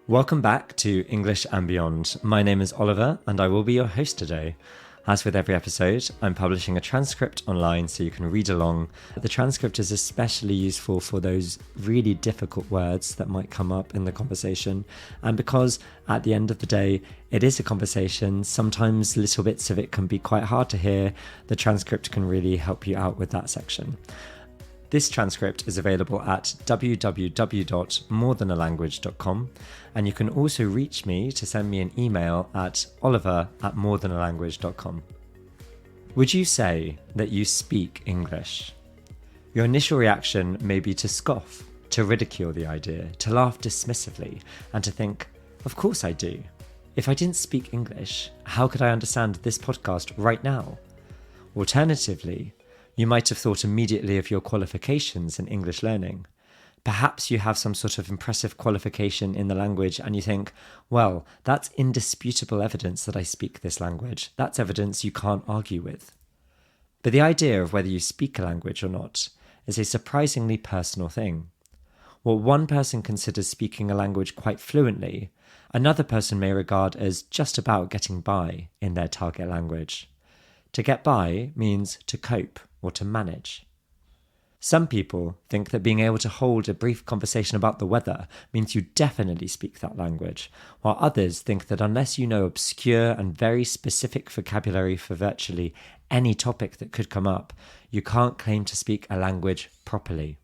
Welcome back to English and Beyond. My name is Oliver and I will be your host today. As with every episode, I'm publishing a transcript online so you can read along. The transcript is especially useful for those really difficult words that might come up in the conversation. And because at the end of the day, it is a conversation, sometimes little bits of it can be quite hard to hear. The transcript can really help you out with that section. This transcript is available at www.morethan.alanguage.com, and you can also reach me to send me an email at oliver@morethan.alanguage.com. Would you say that you speak English? Your initial reaction may be to scoff, to ridicule the idea, to laugh dismissively, and to think, of course I do. If I didn't speak English, how could I understand this podcast right now? Alternatively, you might have thought immediately of your qualifications in English learning. Perhaps you have some sort of impressive qualification in the language and you think, well, that's indisputable evidence that I speak this language. That's evidence you can't argue with. But the idea of whether you speak a language or not is a surprisingly personal thing. What one person considers speaking a language quite fluently, another person may regard as just about getting by in their target language. To get by means to cope or to manage. Some people think that being able to hold a brief conversation about the weather means you definitely speak that language, while others think that unless you know obscure and very specific vocabulary for virtually any topic that could come up, you can't claim to speak a language properly.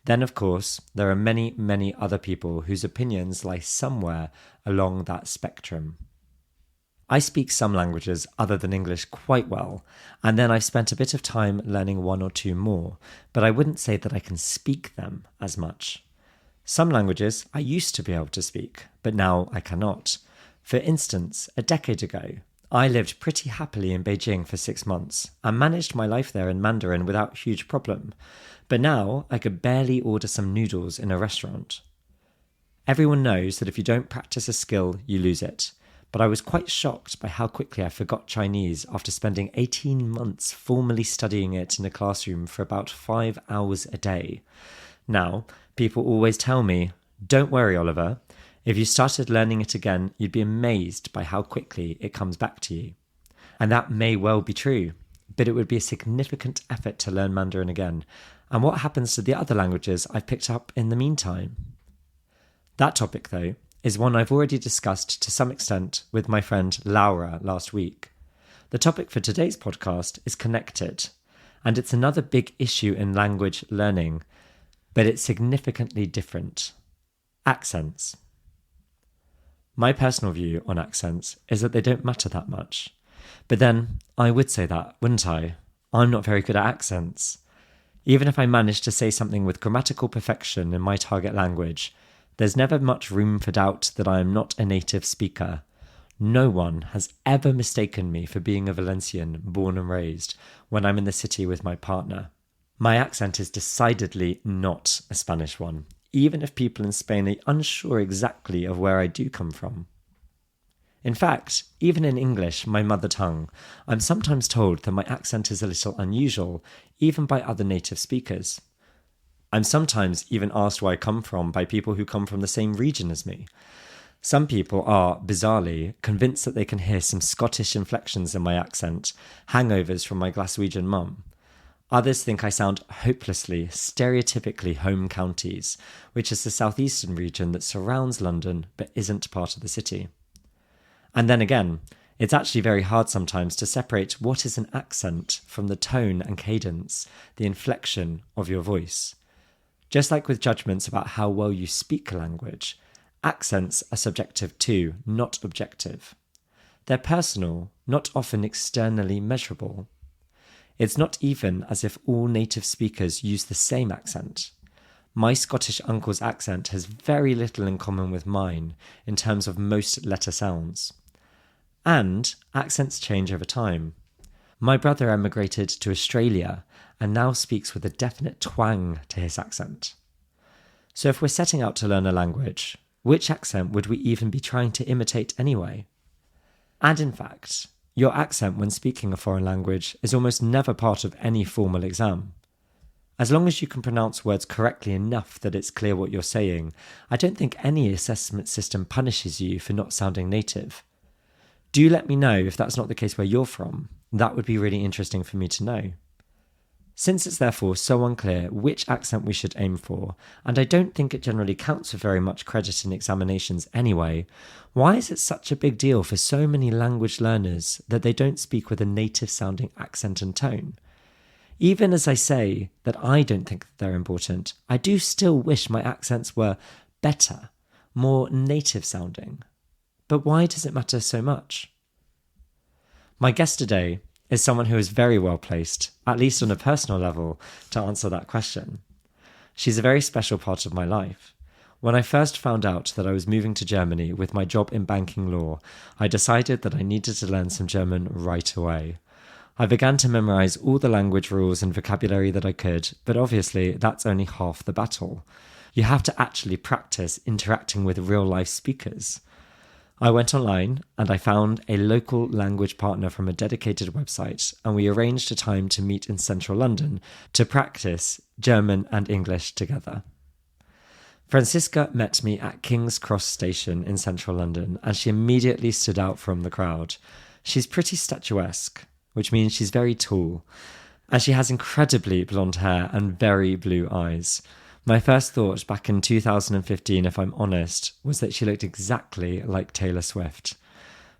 Then, of course, there are many, many other people whose opinions lie somewhere along that spectrum. I speak some languages other than English quite well, and then I've spent a bit of time learning one or two more, but I wouldn't say that I can speak them as much. Some languages I used to be able to speak, but now I cannot. For instance, a decade ago, I lived pretty happily in Beijing for 6 months and managed my life there in Mandarin without huge problem, but now I could barely order some noodles in a restaurant. Everyone knows that if you don't practice a skill, you lose it. But I was quite shocked by how quickly I forgot Chinese after spending 18 months formally studying it in a classroom for about 5 hours a day. Now, people always tell me, don't worry, Oliver, if you started learning it again, you'd be amazed by how quickly it comes back to you. And that may well be true, but it would be a significant effort to learn Mandarin again. And what happens to the other languages I've picked up in the meantime? That topic, though, is one I've already discussed to some extent with my friend Laura last week. The topic for today's podcast is connected, and it's another big issue in language learning, but it's significantly different. Accents. My personal view on accents is that they don't matter that much. But then, I would say that, wouldn't I? I'm not very good at accents. Even if I manage to say something with grammatical perfection in my target language, there's never much room for doubt that I am not a native speaker. No one has ever mistaken me for being a Valencian born and raised when I'm in the city with my partner. My accent is decidedly not a Spanish one, even if people in Spain are unsure exactly of where I do come from. In fact, even in English, my mother tongue, I'm sometimes told that my accent is a little unusual, even by other native speakers. I'm sometimes even asked where I come from by people who come from the same region as me. Some people are, bizarrely, convinced that they can hear some Scottish inflections in my accent, hangovers from my Glaswegian mum. Others think I sound hopelessly, stereotypically home counties, which is the southeastern region that surrounds London but isn't part of the city. And then again, it's actually very hard sometimes to separate what is an accent from the tone and cadence, the inflection of your voice. Just like with judgments about how well you speak a language, accents are subjective too, not objective. They're personal, not often externally measurable. It's not even as if all native speakers use the same accent. My Scottish uncle's accent has very little in common with mine in terms of most letter sounds. And accents change over time. My brother emigrated to Australia and now speaks with a definite twang to his accent. So if we're setting out to learn a language, which accent would we even be trying to imitate anyway? And in fact, your accent when speaking a foreign language is almost never part of any formal exam. As long as you can pronounce words correctly enough that it's clear what you're saying, I don't think any assessment system punishes you for not sounding native. Do let me know if that's not the case where you're from. That would be really interesting for me to know. Since it's therefore so unclear which accent we should aim for, and I don't think it generally counts for very much credit in examinations anyway, why is it such a big deal for so many language learners that they don't speak with a native-sounding accent and tone? Even as I say that I don't think that they're important, I do still wish my accents were better, more native-sounding. But why does it matter so much? My guest today is someone who is very well placed, at least on a personal level, to answer that question. She's a very special part of my life. When I first found out that I was moving to Germany with my job in banking law, I decided that I needed to learn some German right away. I began to memorize all the language rules and vocabulary that I could, but obviously that's only half the battle. You have to actually practice interacting with real-life speakers. I went online and I found a local language partner from a dedicated website, and we arranged a time to meet in central London to practice German and English together. Franziska met me at King's Cross Station in central London, and she immediately stood out from the crowd. She's pretty statuesque, which means she's very tall, and she has incredibly blonde hair and very blue eyes. My first thought back in 2015, if I'm honest, was that she looked exactly like Taylor Swift.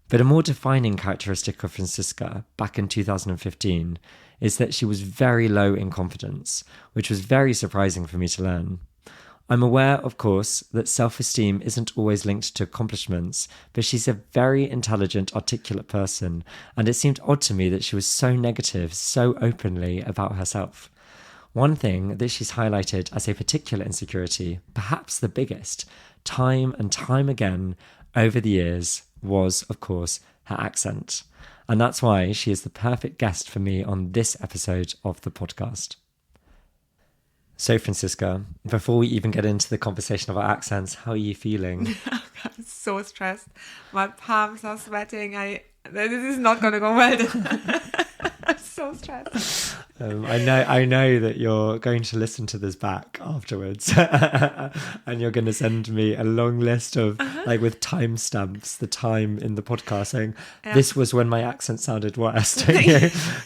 But a more defining characteristic of Franziska back in 2015 is that she was very low in confidence, which was very surprising for me to learn. I'm aware, of course, that self-esteem isn't always linked to accomplishments, but she's a very intelligent, articulate person, and it seemed odd to me that she was so negative, so openly about herself. One thing that she's highlighted as a particular insecurity, perhaps the biggest, time and time again over the years, was, of course, her accent. And that's why she is the perfect guest for me on this episode of the podcast. So, Franziska, before we even get into the conversation about accents, how are you feeling? I'm so stressed. My palms are sweating. This is not going to go well. I'm so stressed. I know that you're going to listen to this back afterwards and you're going to send me a long list of like with timestamps, the time in the podcast saying, this was when my accent sounded worse.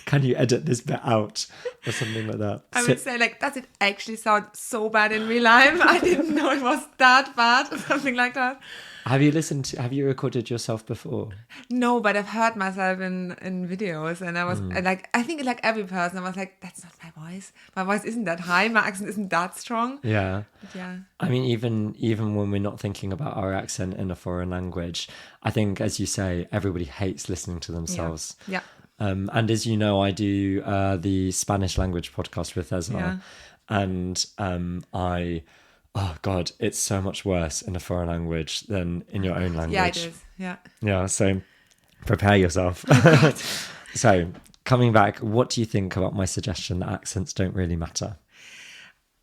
Can you edit this bit out or something like that? I would say like, does it actually sound so bad in real life? I didn't know it was that bad or something like that. Have you recorded yourself before? No, but I've heard myself in videos, and I was I think like every person, I was like, that's not my voice. My voice isn't that high. My accent isn't that strong. Yeah. But yeah. I mean, even when we're not thinking about our accent in a foreign language, I think, as you say, everybody hates listening to themselves. Yeah. And as you know, I do the Spanish language podcast with Ezra, and oh God, it's so much worse in a foreign language than in your own language. Yeah, it is. Yeah. Yeah, so prepare yourself. So, coming back, what do you think about my suggestion that accents don't really matter?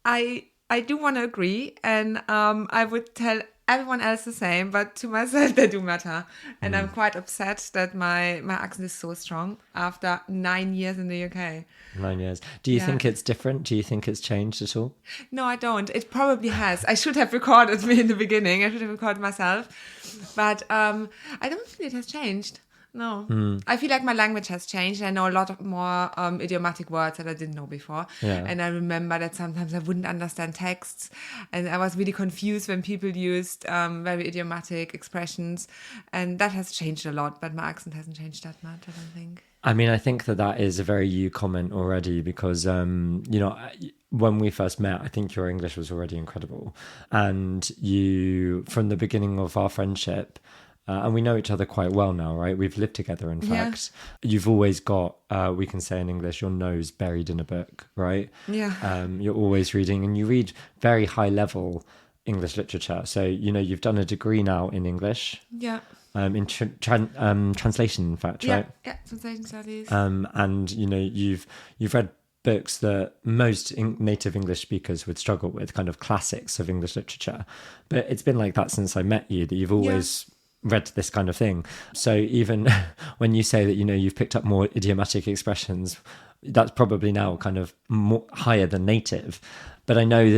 I do want to agree, and I would tell everyone else the same, but to myself they do matter. And I'm quite upset that my accent is so strong after 9 years in the UK. 9 years. Do you think it's different? Do you think it's changed at all? No, I don't. It probably has. I should have recorded me in the beginning. I should have recorded myself. But I don't think it has changed. No. I feel like my language has changed. I know a lot of more idiomatic words that I didn't know before. Yeah. And I remember that sometimes I wouldn't understand texts. And I was really confused when people used very idiomatic expressions. And that has changed a lot. But my accent hasn't changed that much, I don't think. I mean, I think that is a very you comment already because, when we first met, I think your English was already incredible. And you, from the beginning of our friendship, and we know each other quite well now, right? We've lived together, in fact. You've always got, we can say in English, your nose buried in a book, right? Yeah. You're always reading, and you read very high level English literature. So, you've done a degree now in English. Yeah. In translation, in fact, right? Yeah, translation studies. And, you've read books that most native English speakers would struggle with, kind of classics of English literature. But it's been like that since I met you, that you've always read this kind of thing. So even when you say that, you've picked up more idiomatic expressions, that's probably now kind of more, higher than native. But I know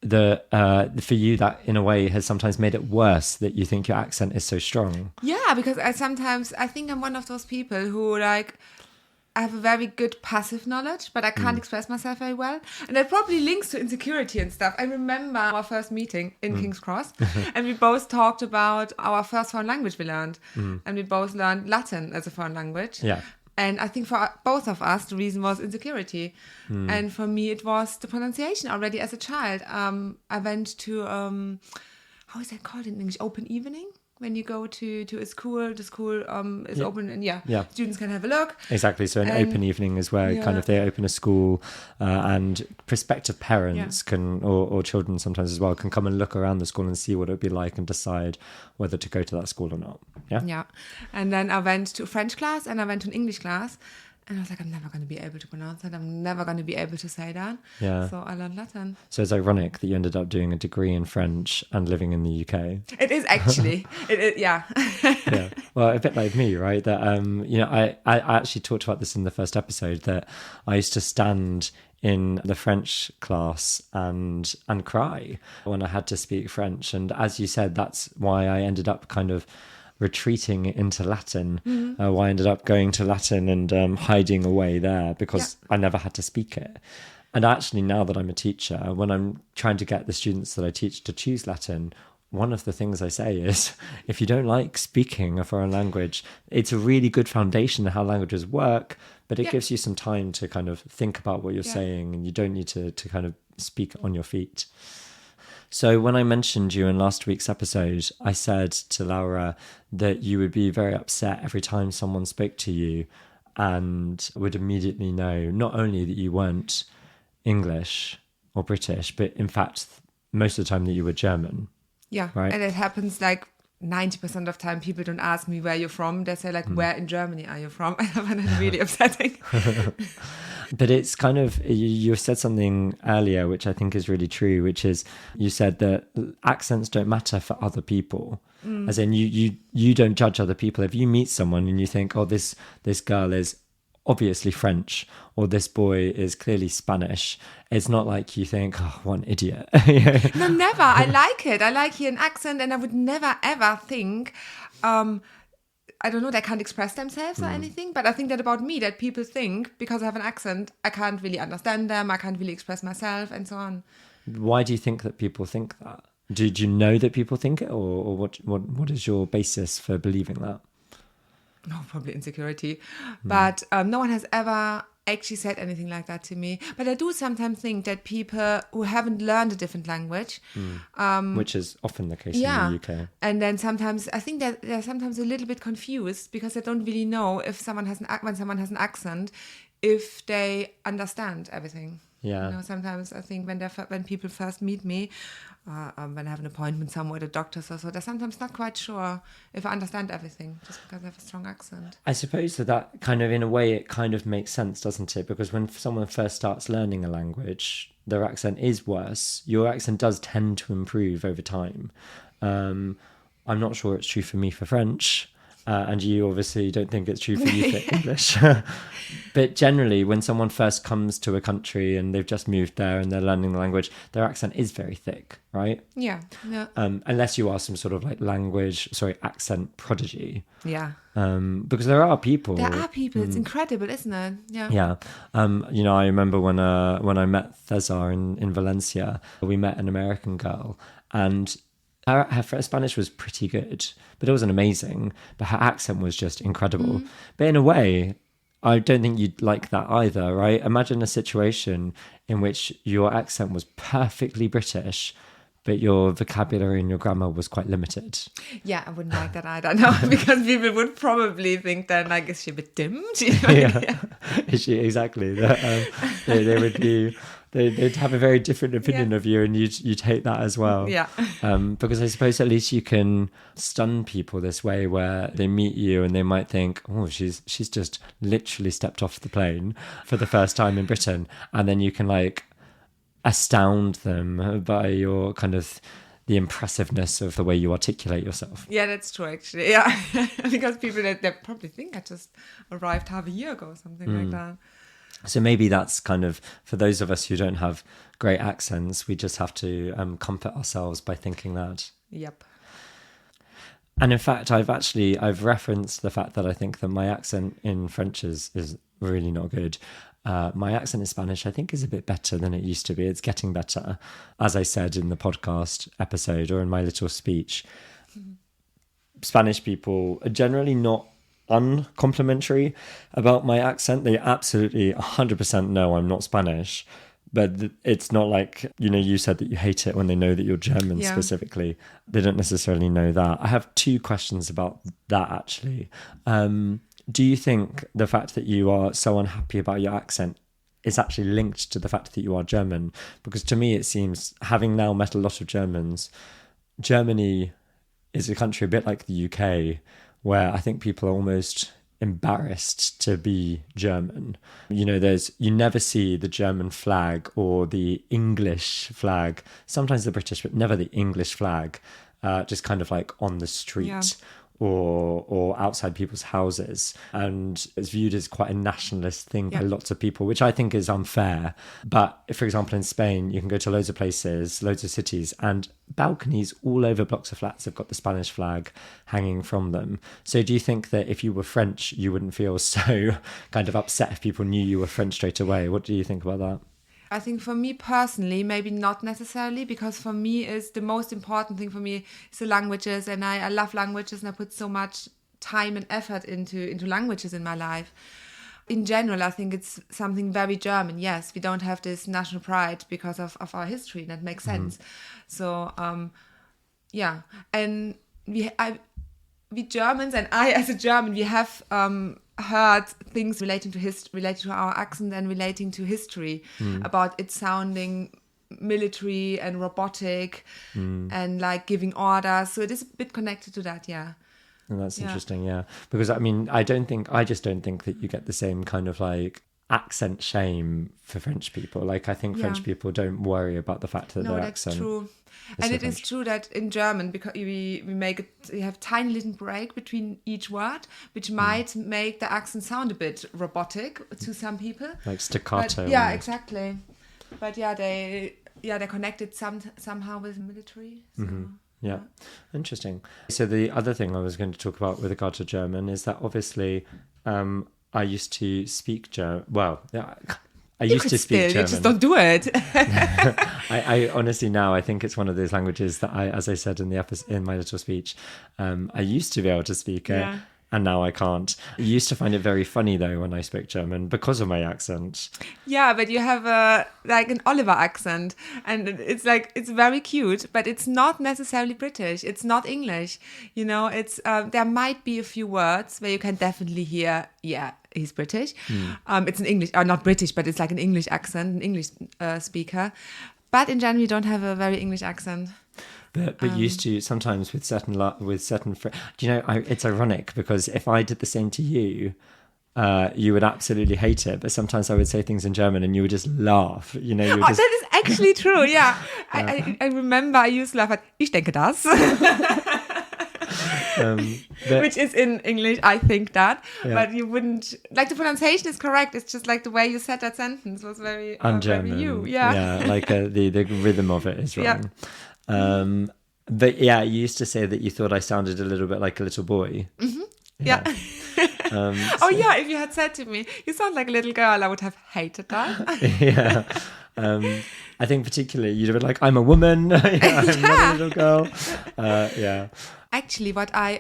that for you, that in a way has sometimes made it worse that you think your accent is so strong. Yeah, because I think I'm one of those people who like, I have a very good passive knowledge, but I can't express myself very well. And that probably links to insecurity and stuff. I remember our first meeting in King's Cross, and we both talked about our first foreign language we learned. And we both learned Latin as a foreign language. Yeah. And I think for both of us, the reason was insecurity. And for me, it was the pronunciation already as a child. I went to, how is that called in English? Open evening? When you go to a school, the school is open and students can have a look. Exactly. So an open evening is where kind of they open a school and prospective parents can, or children sometimes as well, can come and look around the school and see what it would be like and decide whether to go to that school or not. Yeah. Yeah. And then I went to a French class and I went to an English class. And I was like, I'm never going to be able to pronounce that. I'm never going to be able to say that. Yeah. So I learned Latin. So it's ironic that you ended up doing a degree in French and living in the UK. It is actually. Yeah. Yeah. Well, a bit like me, right? That, I actually talked about this in the first episode, that I used to stand in the French class and cry when I had to speak French. And as you said, that's why I ended up kind of retreating into Latin, why I ended up going to Latin and hiding away there because I never had to speak it. And actually, now that I'm a teacher, when I'm trying to get the students that I teach to choose Latin, one of the things I say is, if you don't like speaking a foreign language, it's a really good foundation of how languages work, but it gives you some time to kind of think about what you're saying, and you don't need to kind of speak on your feet. So when I mentioned you in last week's episode, I said to Laura that you would be very upset every time someone spoke to you and would immediately know not only that you weren't English or British, but in fact, most of the time that you were German. Yeah, right? And it happens like 90% of time people don't ask me where you're from. They say like, where in Germany are you from? And I find it really upsetting. But it's kind of, you said something earlier, which I think is really true, which is you said that accents don't matter for other people. As in you don't judge other people. If you meet someone and you think, oh, this girl is obviously French or this boy is clearly Spanish, it's not like you think, oh, what an idiot. No, never. I like it. I like hearing accent, and I would never ever think, I don't know, they can't express themselves or anything, but I think that about me, that people think because I have an accent, I can't really understand them, I can't really express myself, and so on. Why do you think that people think that? Did you know that people think it, or what is your basis for believing that? Oh, probably insecurity. But no one has ever actually said anything like that to me. But I do sometimes think that people who haven't learned a different language... which is often the case in the UK. And then sometimes, I think that they're sometimes a little bit confused because they don't really know if someone has when someone has an accent, if they understand everything. Yeah. You know, sometimes I think when people first meet me, when I have an appointment somewhere at a doctor's or so, they're sometimes not quite sure if I understand everything just because I have a strong accent. I suppose that kind of, in a way, it kind of makes sense, doesn't it? Because when someone first starts learning a language, their accent is worse. Your accent does tend to improve over time. I'm not sure it's true for me for French. And you obviously don't think it's true for you for English. But generally, when someone first comes to a country and they've just moved there and they're learning the language, their accent is very thick, right? Yeah. Unless you are some sort of like accent prodigy. Yeah. Because there are people. It's incredible, isn't it? Yeah. Yeah. I remember when I met Cesar in Valencia, we met an American girl, and her Spanish was pretty good, but it wasn't amazing. But her accent was just incredible. But in a way, I don't think you'd like that either, right? Imagine a situation in which your accent was perfectly British, but your vocabulary and your grammar was quite limited. Yeah, I wouldn't like that either, no, because people would probably think then, like, is she a bit dimmed? Is she? Exactly. They would be... They'd have a very different opinion of you, and you'd hate that as well. Yeah. Because I suppose at least you can stun people this way, where they meet you and they might think, oh, she's just literally stepped off the plane for the first time in Britain, and then you can like astound them by your kind of the impressiveness of the way you articulate yourself. Yeah, that's true, actually. Yeah, because people they probably think I just arrived half a year ago or something like that. So maybe that's kind of, for those of us who don't have great accents, we just have to comfort ourselves by thinking that. Yep. And in fact, I've referenced the fact that I think that my accent in French is really not good. My accent in Spanish, I think, is a bit better than it used to be. It's getting better. As I said in the podcast episode or in my little speech, Spanish people are generally not uncomplimentary about my accent. They absolutely 100% know I'm not Spanish. But it's not like, you said that you hate it when they know that you're German specifically. They don't necessarily know that. I have 2 questions about that, actually. Do you think the fact that you are so unhappy about your accent is actually linked to the fact that you are German? Because to me, it seems, having now met a lot of Germans, Germany is a country a bit like the UK, where I think people are almost embarrassed to be German. You never see the German flag or the English flag, sometimes the British, but never the English flag, just kind of like on the street or outside people's houses. And it's viewed as quite a nationalist thing by lots of people, which I think is unfair. But for example, in Spain, you can go to loads of places, loads of cities, and balconies all over blocks of flats have got the Spanish flag hanging from them. So do you think that if you were French, you wouldn't feel so kind of upset if people knew you were French straight away? What do you think about that? I think for me personally, maybe not necessarily, because for me is the most important thing for me is the languages, and I love languages, and I put so much time and effort into languages in my life. In general, I think it's something very German. Yes, we don't have this national pride because of our history, and that makes sense. So, and we Germans, and I as a German, we have heard things related to our accent and relating to history about it sounding military and robotic and like giving orders. So it is a bit connected to that, And that's interesting, because I just don't think that you get the same kind of like accent shame for French people. Like I think French people don't worry about the fact that their accent. No, that's true. And it is true that in German, because we have tiny little break between each word, which might make the accent sound a bit robotic to some people. Like staccato. But, exactly. But they're connected somehow with military. So. Yeah, interesting. So the other thing I was going to talk about with regard to German is that obviously I used to speak German. Well, I used to speak German. You just don't do it. I honestly now I think it's one of those languages that as I said in my little speech, I used to be able to speak it, and now I can't. I used to find it very funny though when I spoke German because of my accent. Yeah, but you have an Oliver accent, and it's very cute, but it's not necessarily British. It's not English. It's there might be a few words where you can definitely hear, he's British. It's an English, or not British, but it's like an English accent, an English speaker. But in general, you don't have a very English accent. But used to sometimes with certain it's ironic because if I did the same to you, you would absolutely hate it. But sometimes I would say things in German and you would just laugh. That is actually true. Yeah, I remember I used to laugh at "Ich denke das." Which is in English, I think that, but you wouldn't, like the pronunciation is correct, it's just like the way you said that sentence was very un-German. you. Like the rhythm of it is wrong. But you used to say that you thought I sounded a little bit like a little boy. If you had said to me, you sound like a little girl, I would have hated that. I think particularly you'd have been like, I'm a woman, I'm not a little girl. Actually, what I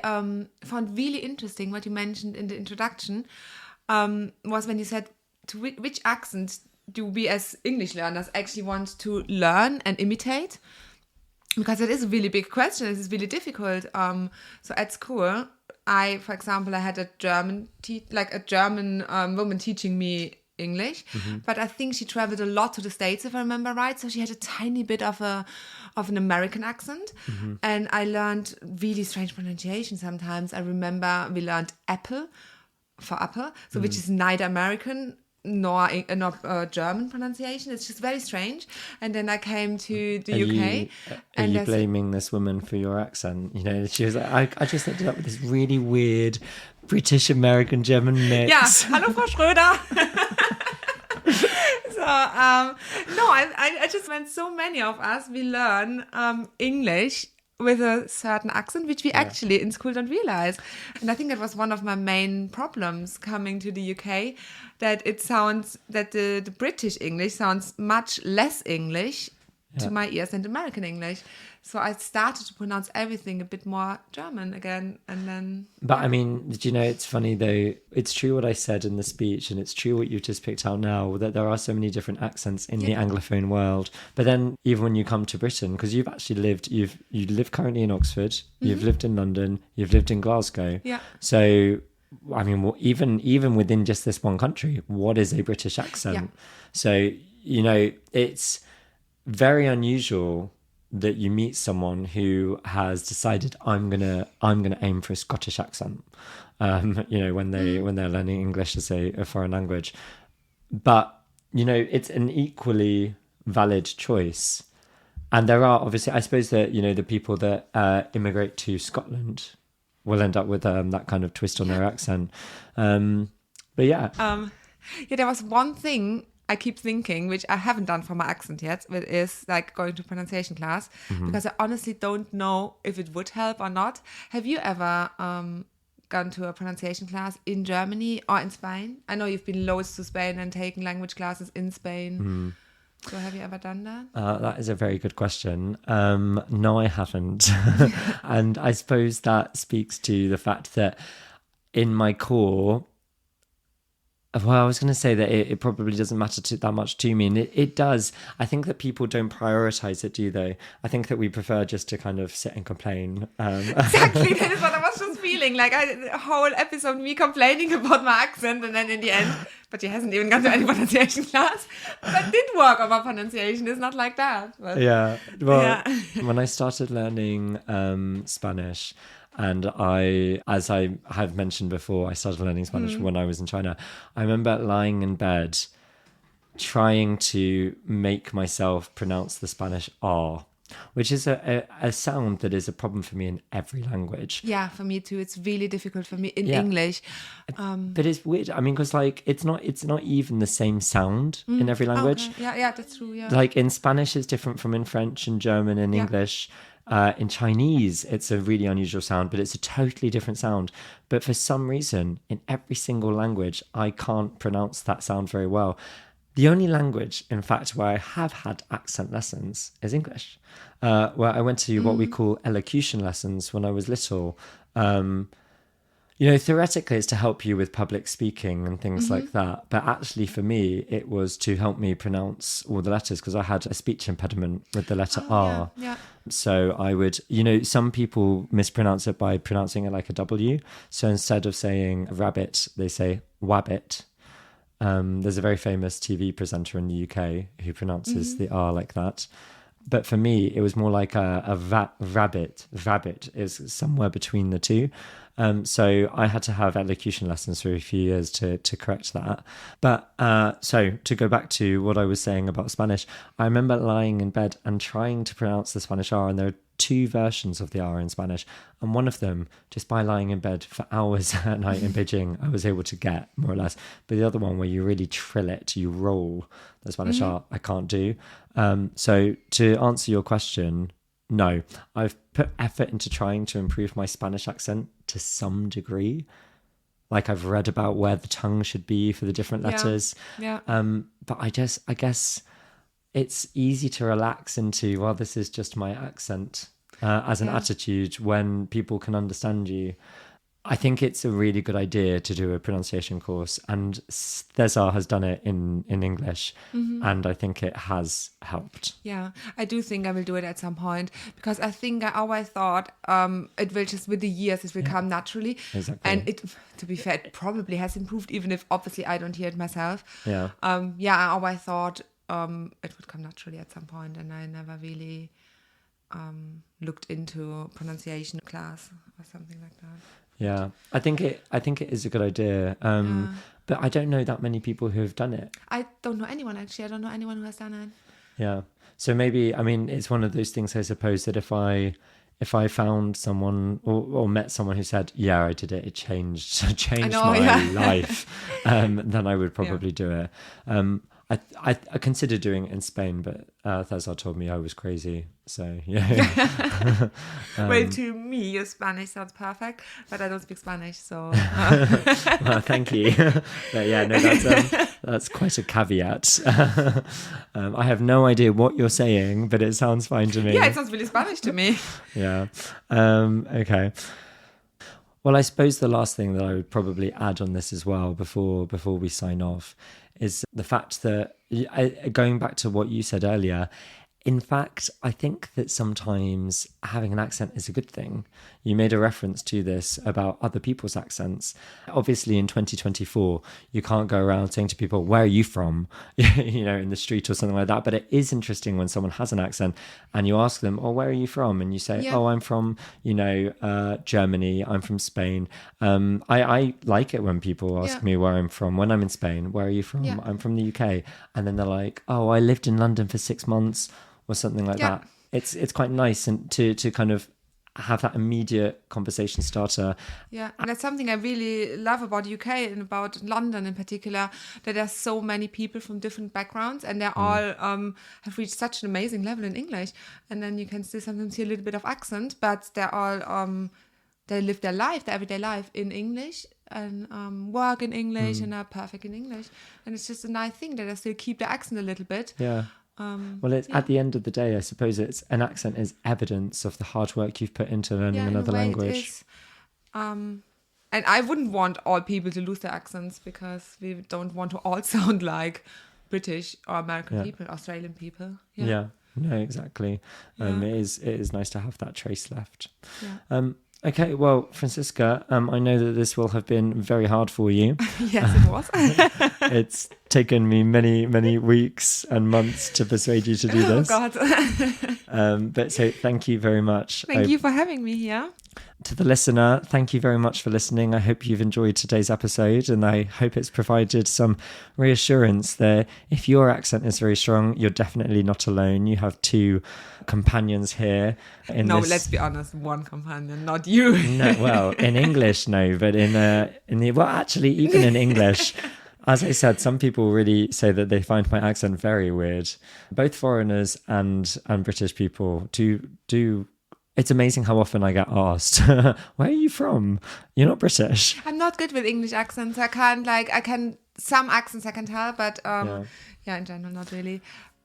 found really interesting, what you mentioned in the introduction, was when you said, to which accent do we as English learners actually want to learn and imitate? Because it is a really big question. It is really difficult. So at school, for example, I had a German woman teaching me English, but I think she traveled a lot to the States, if I remember right. So she had a tiny bit of an American accent, and I learned really strange pronunciation sometimes. I remember we learned apple for apple, so which is neither American nor German pronunciation. It's just very strange. And then I came to the UK. Are you blaming this woman for your accent? She was like, I just ended up with this really weird British, American, German mix. Yeah, hallo Frau Schröder. I just meant so many of us, we learn English with a certain accent, which we actually in school don't realize. And I think that was one of my main problems coming to the UK, that it sounds, that the British English sounds much less English to my ears than American English. So I started to pronounce everything a bit more German again, and then... But I mean, do you know, it's funny though, it's true what I said in the speech, and it's true what you just picked out now, that there are so many different accents in the Anglophone world. But then even when you come to Britain, because you've actually lived, you live currently in Oxford, you've lived in London, you've lived in Glasgow. Yeah. So, I mean, even within just this one country, what is a British accent? Yeah. So, you know, it's very unusual that you meet someone who has decided I'm gonna aim for a Scottish accent, you know, when they're learning English as a foreign language. But you know, it's an equally valid choice. And there are obviously, I suppose that, you know, the people that immigrate to Scotland will end up with that kind of twist on their accent. But yeah, there was one thing I keep thinking, which I haven't done for my accent yet, but is like going to pronunciation class, because I honestly don't know if it would help or not. Have you ever gone to a pronunciation class in Germany or in Spain? I know you've been loads to Spain and taken language classes in Spain. So have you ever done that? That is a very good question. No, I haven't. And I suppose that speaks to the fact that in my core, well, I was going to say that it probably doesn't matter that much to me. And it does. I think that people don't prioritize it, do they? I think that we prefer just to kind of sit and complain. Exactly. That is what I was just feeling. Like a whole episode me complaining about my accent, and then in the end, but she hasn't even gone to any pronunciation class. But did work on my pronunciation. It's not like that. But, yeah. Well, when I started learning Spanish, and as I have mentioned before, I started learning Spanish when I was in China. I remember lying in bed trying to make myself pronounce the Spanish R, which is a sound that is a problem for me in every language. Yeah, for me too. It's really difficult for me in English. But it's weird. I mean, because like it's not even the same sound in every language. Okay. Yeah, that's true. Yeah. Like in Spanish, it's different from in French and German and English. In Chinese, it's a really unusual sound, but it's a totally different sound. But for some reason, in every single language, I can't pronounce that sound very well. The only language, in fact, where I have had accent lessons is English, where I went to what we call elocution lessons when I was little. You know, theoretically, it's to help you with public speaking and things like that. But actually, for me, it was to help me pronounce all the letters, because I had a speech impediment with the letter R. Yeah. So I would, you know, some people mispronounce it by pronouncing it like a W. So instead of saying rabbit, they say wabbit. There's a very famous TV presenter in the UK who pronounces the R like that. But for me, it was more like a rabbit. Rabbit is somewhere between the two. So I had to have elocution lessons for a few years to correct that. But so to go back to what I was saying about Spanish, I remember lying in bed and trying to pronounce the Spanish R, and there are two versions of the R in Spanish. And one of them, just by lying in bed for hours at night in Beijing, I was able to get more or less. But the other one, where you really trill it, you roll the Spanish R, I can't do. So to answer your question, no, I've put effort into trying to improve my Spanish accent to some degree. Like I've read about where the tongue should be for the different letters. Yeah. But I guess it's easy to relax into, well, this is just my accent as an attitude when people can understand you. I think it's a really good idea to do a pronunciation course, and Cesar has done it in English, and I think it has helped. Yeah, I do think I will do it at some point, because I think I always thought it will just, with the years, it will come naturally. Exactly. And it, to be fair, it probably has improved, even if obviously I don't hear it myself. Yeah. I always thought it would come naturally at some point, and I never really looked into pronunciation class or something like that. Yeah, I think it is a good idea. But I don't know that many people who have done it. I don't know anyone, actually. I don't know anyone who has done it. Yeah. So maybe, I mean, it's one of those things, I suppose, that if I found someone or met someone who said, yeah, I did it, it changed my life, then I would probably do it. I considered doing it in Spain, but Thazar told me I was crazy. So yeah. Well, to me, your Spanish sounds perfect, but I don't speak Spanish, so. Well, thank you. But yeah, no, that's quite a caveat. I have no idea what you're saying, but it sounds fine to me. Yeah, it sounds really Spanish to me. Yeah. Okay. Well, I suppose the last thing that I would probably add on this as well before we sign off is the fact that, going back to what you said earlier, in fact, I think that sometimes having an accent is a good thing. You made a reference to this about other people's accents. Obviously, in 2024, you can't go around saying to people, where are you from? In the street or something like that. But it is interesting when someone has an accent and you ask them, oh, where are you from? And you say, oh, I'm from, Germany. I'm from Spain. I like it when people ask me where I'm from. When I'm in Spain, where are you from? I'm from the UK. And then they're like, oh, I lived in London for 6 months. Or something like that. It's quite nice and to kind of have that immediate conversation starter. Yeah, and that's something I really love about UK and about London in particular, that there's so many people from different backgrounds and they're all have reached such an amazing level in English. And then you can still sometimes hear a little bit of accent, but they're all they live their everyday life in English and work in English and are perfect in English. And it's just a nice thing that they still keep the accent a little bit. Yeah. Well, it's at the end of the day, I suppose an accent is evidence of the hard work you've put into learning another language. It is. And I wouldn't want all people to lose their accents because we don't want to all sound like British or American people, Australian people. Yeah, no, exactly. It is nice to have that trace left. Yeah. Okay, well, Franziska, I know that this will have been very hard for you. Yes, it was. It's taken me many, many weeks and months to persuade you to do this. Oh, God. But so thank you very much. Thank you for having me here. To the listener, thank you very much for listening. I hope you've enjoyed today's episode and I hope it's provided some reassurance that if your accent is very strong, you're definitely not alone. You have two companions here. Let's be honest, one companion, not you. No, well, in English, no, but actually, even in English, as I said, some people really say that they find my accent very weird. Both foreigners and British people do. It's amazing how often I get asked, where are you from? You're not British. I'm not good with English accents. Some accents I can tell, but in general, not really.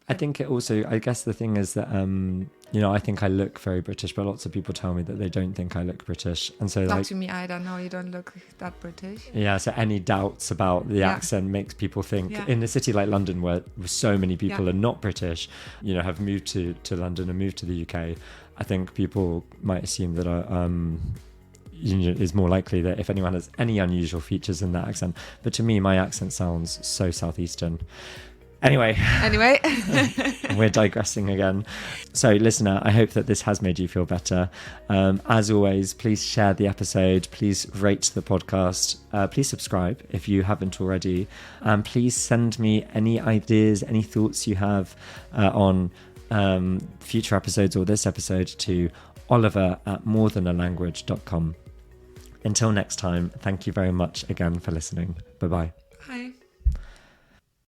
I think I guess the thing is that, I think I look very British, but lots of people tell me that they don't think I look British. And so not to me either. No, you don't look that British. Yeah, so any doubts about the accent makes people think in a city like London where so many people are not British, have moved to London and moved to the UK. I think people might assume that is more likely that if anyone has any unusual features in that accent. But to me, my accent sounds so southeastern. Anyway, we're digressing again. So, listener, I hope that this has made you feel better. As always, please share the episode. Please rate the podcast. Please subscribe if you haven't already. And please send me any ideas, any thoughts you have on future episodes or this episode to oliver@morethan.a language.com. Until next time, thank you very much again for listening. Bye-bye.